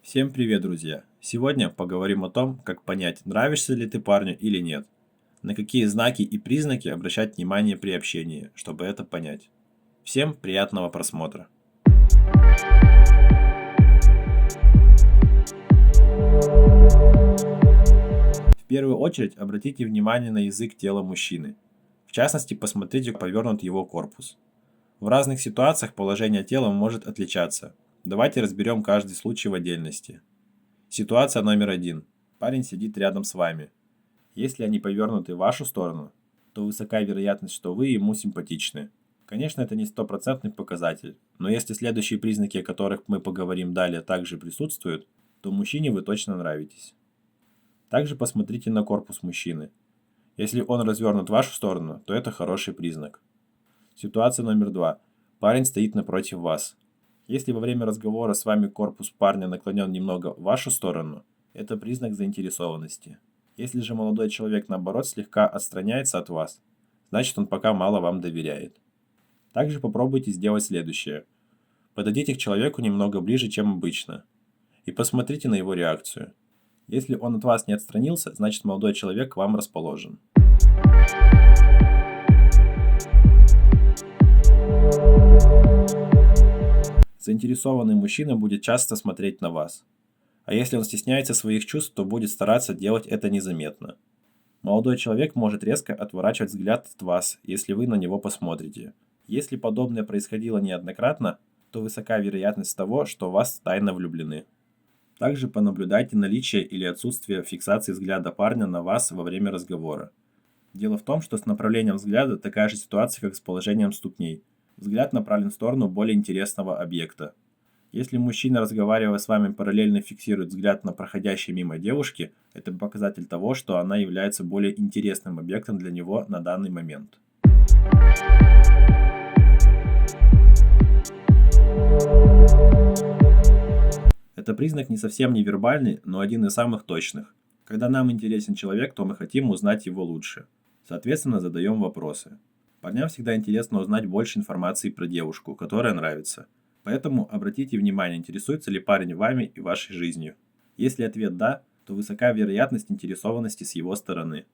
Всем привет, друзья! Сегодня поговорим о том, как понять, нравишься ли ты парню или нет. На какие знаки и признаки обращать внимание при общении, чтобы это понять. Всем приятного просмотра! В первую очередь обратите внимание на язык тела мужчины. В частности, посмотрите, как повернут его корпус. В разных ситуациях положение тела может отличаться. Давайте разберем каждый случай в отдельности. Ситуация номер один. Парень сидит рядом с вами. Если они повернуты в вашу сторону, то высока вероятность, что вы ему симпатичны. Конечно, это не стопроцентный показатель, но если следующие признаки, о которых мы поговорим далее, также присутствуют, то мужчине вы точно нравитесь. Также посмотрите на корпус мужчины. Если он развернут в вашу сторону, то это хороший признак. Ситуация номер два. Парень стоит напротив вас. Если во время разговора с вами корпус парня наклонен немного в вашу сторону, это признак заинтересованности. Если же молодой человек наоборот слегка отстраняется от вас, значит он пока мало вам доверяет. Также попробуйте сделать следующее. Подойдите к человеку немного ближе, чем обычно, и посмотрите на его реакцию. Если он от вас не отстранился, значит молодой человек к вам расположен. Заинтересованный мужчина будет часто смотреть на вас. А если он стесняется своих чувств, то будет стараться делать это незаметно. Молодой человек может резко отворачивать взгляд от вас, если вы на него посмотрите. Если подобное происходило неоднократно, то высока вероятность того, что в вас тайно влюблены. Также понаблюдайте наличие или отсутствие фиксации взгляда парня на вас во время разговора. Дело в том, что с направлением взгляда такая же ситуация, как с положением ступней. Взгляд направлен в сторону более интересного объекта. Если мужчина, разговаривая с вами, параллельно фиксирует взгляд на проходящей мимо девушки, это показатель того, что она является более интересным объектом для него на данный момент. Это признак не совсем невербальный, но один из самых точных. Когда нам интересен человек, то мы хотим узнать его лучше. Соответственно, задаем вопросы. Парням всегда интересно узнать больше информации про девушку, которая нравится. Поэтому обратите внимание, интересуется ли парень вами и вашей жизнью. Если ответ «да», то высока вероятность интересованности с его стороны.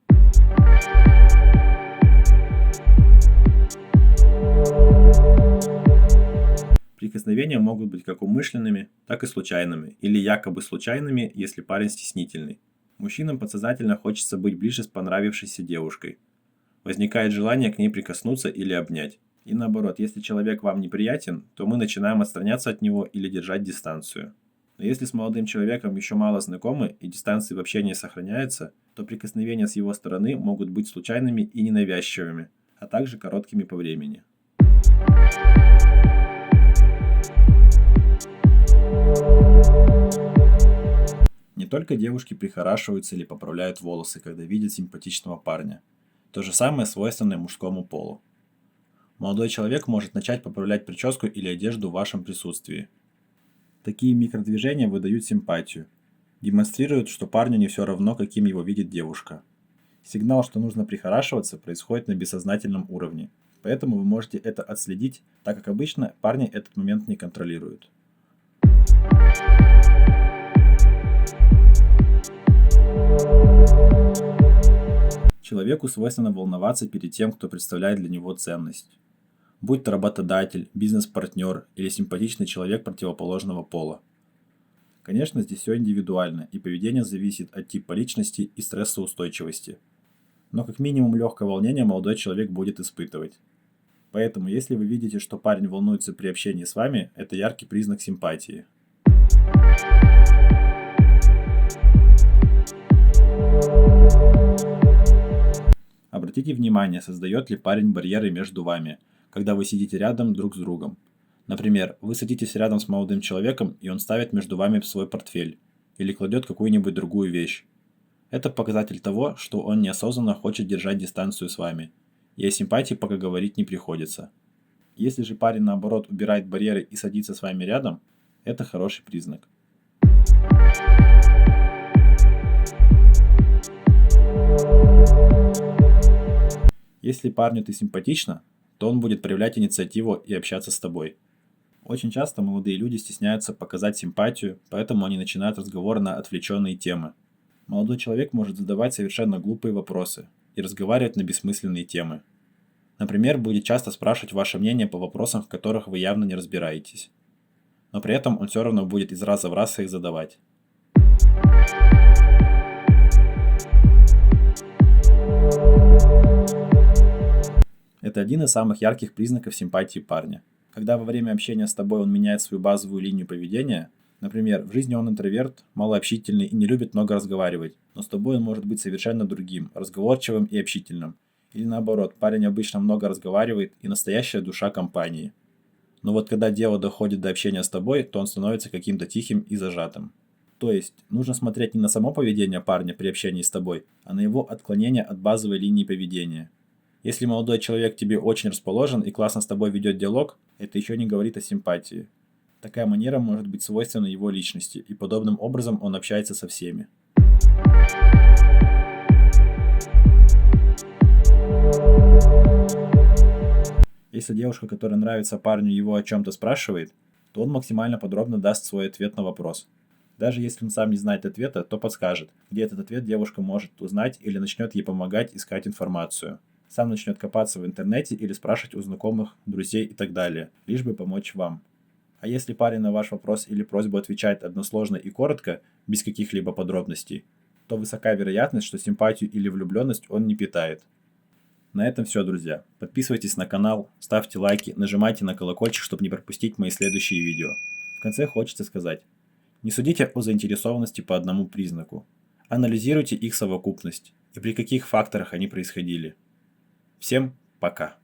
Прикосновения могут быть как умышленными, так и случайными, или якобы случайными, если парень стеснительный. Мужчинам подсознательно хочется быть ближе с понравившейся девушкой. Возникает желание к ней прикоснуться или обнять. И наоборот, если человек вам неприятен, то мы начинаем отстраняться от него или держать дистанцию. Но если с молодым человеком еще мало знакомы и дистанции в общении сохраняется, то прикосновения с его стороны могут быть случайными и ненавязчивыми, а также короткими по времени. Не только девушки прихорашиваются или поправляют волосы, когда видят симпатичного парня. То же самое свойственно мужскому полу. Молодой человек может начать поправлять прическу или одежду в вашем присутствии. Такие микродвижения выдают симпатию, демонстрируют, что парню не все равно, каким его видит девушка. Сигнал, что нужно прихорашиваться, происходит на бессознательном уровне, поэтому вы можете это отследить, так как обычно парни этот момент не контролируют. Человеку свойственно волноваться перед тем, кто представляет для него ценность. Будь то работодатель, бизнес-партнер или симпатичный человек противоположного пола. Конечно, здесь все индивидуально, и поведение зависит от типа личности и стрессоустойчивости. Но как минимум легкое волнение молодой человек будет испытывать. Поэтому, если вы видите, что парень волнуется при общении с вами, это яркий признак симпатии. Обратите внимание, создает ли парень барьеры между вами, когда вы сидите рядом друг с другом. Например, вы садитесь рядом с молодым человеком, и он ставит между вами свой портфель или кладет какую-нибудь другую вещь. Это показатель того, что он неосознанно хочет держать дистанцию с вами, и о симпатии пока говорить не приходится. Если же парень наоборот убирает барьеры и садится с вами рядом, это хороший признак. Если парню ты симпатична, то он будет проявлять инициативу и общаться с тобой. Очень часто молодые люди стесняются показать симпатию, поэтому они начинают разговор на отвлеченные темы. Молодой человек может задавать совершенно глупые вопросы и разговаривать на бессмысленные темы. Например, будет часто спрашивать ваше мнение по вопросам, в которых вы явно не разбираетесь. Но при этом он все равно будет из раза в раз их задавать. Это один из самых ярких признаков симпатии парня. Когда во время общения с тобой он меняет свою базовую линию поведения, например, в жизни он интроверт, малообщительный и не любит много разговаривать, но с тобой он может быть совершенно другим, разговорчивым и общительным. Или наоборот, парень обычно много разговаривает и настоящая душа компании. Но вот когда дело доходит до общения с тобой, то он становится каким-то тихим и зажатым. То есть, нужно смотреть не на само поведение парня при общении с тобой, а на его отклонение от базовой линии поведения. Если молодой человек к тебе очень расположен и классно с тобой ведет диалог, это еще не говорит о симпатии. Такая манера может быть свойственна его личности, и подобным образом он общается со всеми. Если девушка, которая нравится парню, его о чем-то спрашивает, то он максимально подробно даст свой ответ на вопрос. Даже если он сам не знает ответа, то подскажет, где этот ответ девушка может узнать или начнет ей помогать искать информацию. Сам начнет копаться в интернете или спрашивать у знакомых, друзей и так далее, лишь бы помочь вам. А если парень на ваш вопрос или просьбу отвечает односложно и коротко, без каких-либо подробностей, то высока вероятность, что симпатию или влюбленность он не питает. На этом все, друзья. Подписывайтесь на канал, ставьте лайки, нажимайте на колокольчик, чтобы не пропустить мои следующие видео. В конце хочется сказать: не судите о заинтересованности по одному признаку. Анализируйте их совокупность и при каких факторах они происходили. Всем пока!